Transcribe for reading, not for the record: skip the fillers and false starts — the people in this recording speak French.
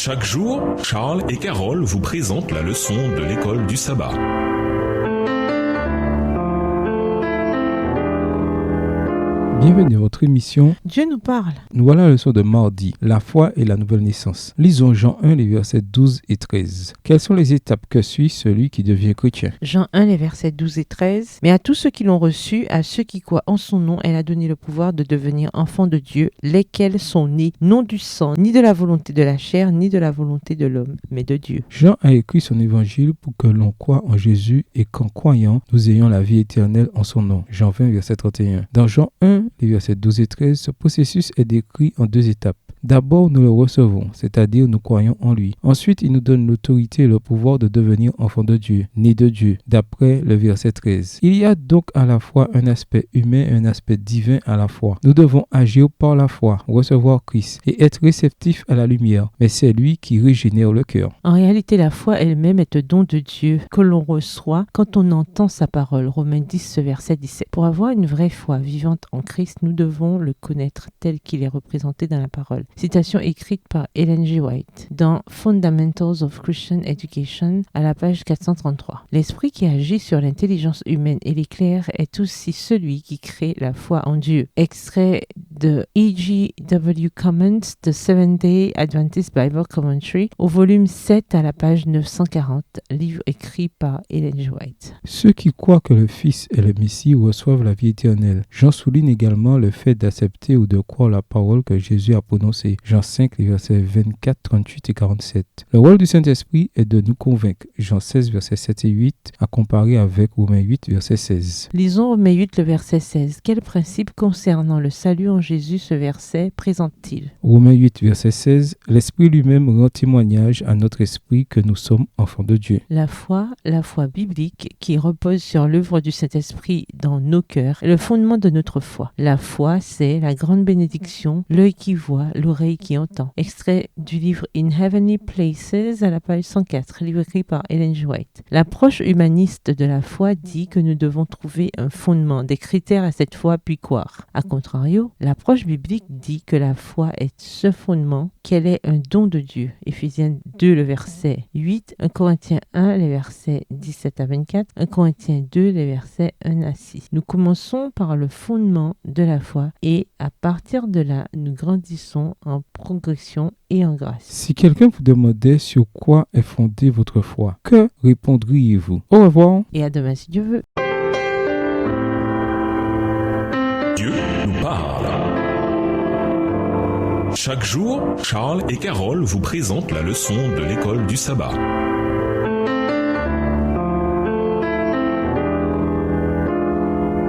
Chaque jour, Charles et Carole vous présentent la leçon de l'école du sabbat. Bienvenue à votre émission Dieu nous parle. Nous voilà à la leçon de mardi, la foi et la nouvelle naissance. Lisons Jean 1, les versets 12 et 13. Quelles sont les étapes que suit celui qui devient chrétien? Jean 1, les versets 12 et 13. Mais à tous ceux qui l'ont reçu, à ceux qui croient en son nom, elle a donné le pouvoir de devenir enfants de Dieu, lesquels sont nés non du sang, ni de la volonté de la chair, ni de la volonté de l'homme, mais de Dieu. Jean a écrit son évangile pour que l'on croie en Jésus et qu'en croyant, nous ayons la vie éternelle en son nom. Jean 20, verset 31. Dans Jean 1, les versets 12 et 13, ce processus est décrit en deux étapes. D'abord, nous le recevons, c'est-à-dire nous croyons en lui. Ensuite, il nous donne l'autorité et le pouvoir de devenir enfants de Dieu, nés de Dieu, d'après le verset 13. Il y a donc à la fois un aspect humain et un aspect divin à la fois. Nous devons agir par la foi, recevoir Christ et être réceptifs à la lumière, mais c'est lui qui régénère le cœur. En réalité, la foi elle-même est un don de Dieu que l'on reçoit quand on entend sa parole. Romains 10, verset 17. Pour avoir une vraie foi vivante en Christ, nous devons le connaître tel qu'il est représenté dans la parole. Citation écrite par Ellen G. White dans Fundamentals of Christian Education à la page 433. L'esprit qui agit sur l'intelligence humaine et l'éclair est aussi celui qui crée la foi en Dieu. Extrait de E.G.W. Comments, The Seventh-day Adventist Bible Commentary, au volume 7 à la page 940, livre écrit par Ellen G. White. Ceux qui croient que le Fils est le Messie reçoivent la vie éternelle. Jean souligne également le fait d'accepter ou de croire la parole que Jésus a prononcée. Jean 5, les versets 24, 38 et 47. Le rôle du Saint-Esprit est de nous convaincre. Jean 16, versets 7 et 8, à comparer avec Romains 8, verset 16. Lisons Romains 8, le verset 16. Quel principe concernant le salut en Jésus ce verset présente-t-il? Romains 8, verset 16. L'Esprit lui-même rend témoignage à notre esprit que nous sommes enfants de Dieu. La foi biblique qui repose sur l'œuvre du Saint-Esprit dans nos cœurs est le fondement de notre foi. La foi, c'est la grande bénédiction, l'œil qui voit, l'oreille qui entend. Extrait du livre In Heavenly Places à la page 104, livre écrit par Ellen G. White. L'approche humaniste de la foi dit que nous devons trouver un fondement, des critères à cette foi puis croire. A contrario, l'approche biblique dit que la foi est ce fondement, qu'elle est un don de Dieu. Éphésiens 2, le verset 8, 1 Corinthiens 1, les versets 17 à 24, 1 Corinthiens 2, les versets 1 à 6. Nous commençons par le fondement de la foi et à partir de là, nous grandissons en progression et en grâce. Si quelqu'un vous demandait sur quoi est fondée votre foi, que répondriez-vous? Au revoir. Et à demain si Dieu veut. Dieu nous parle. Chaque jour, Charles et Carole vous présentent la leçon de l'école du sabbat.